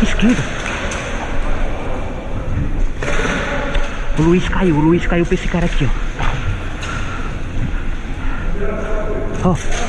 Esquerda. O Luiz caiu pra esse cara aqui, ó. Ó.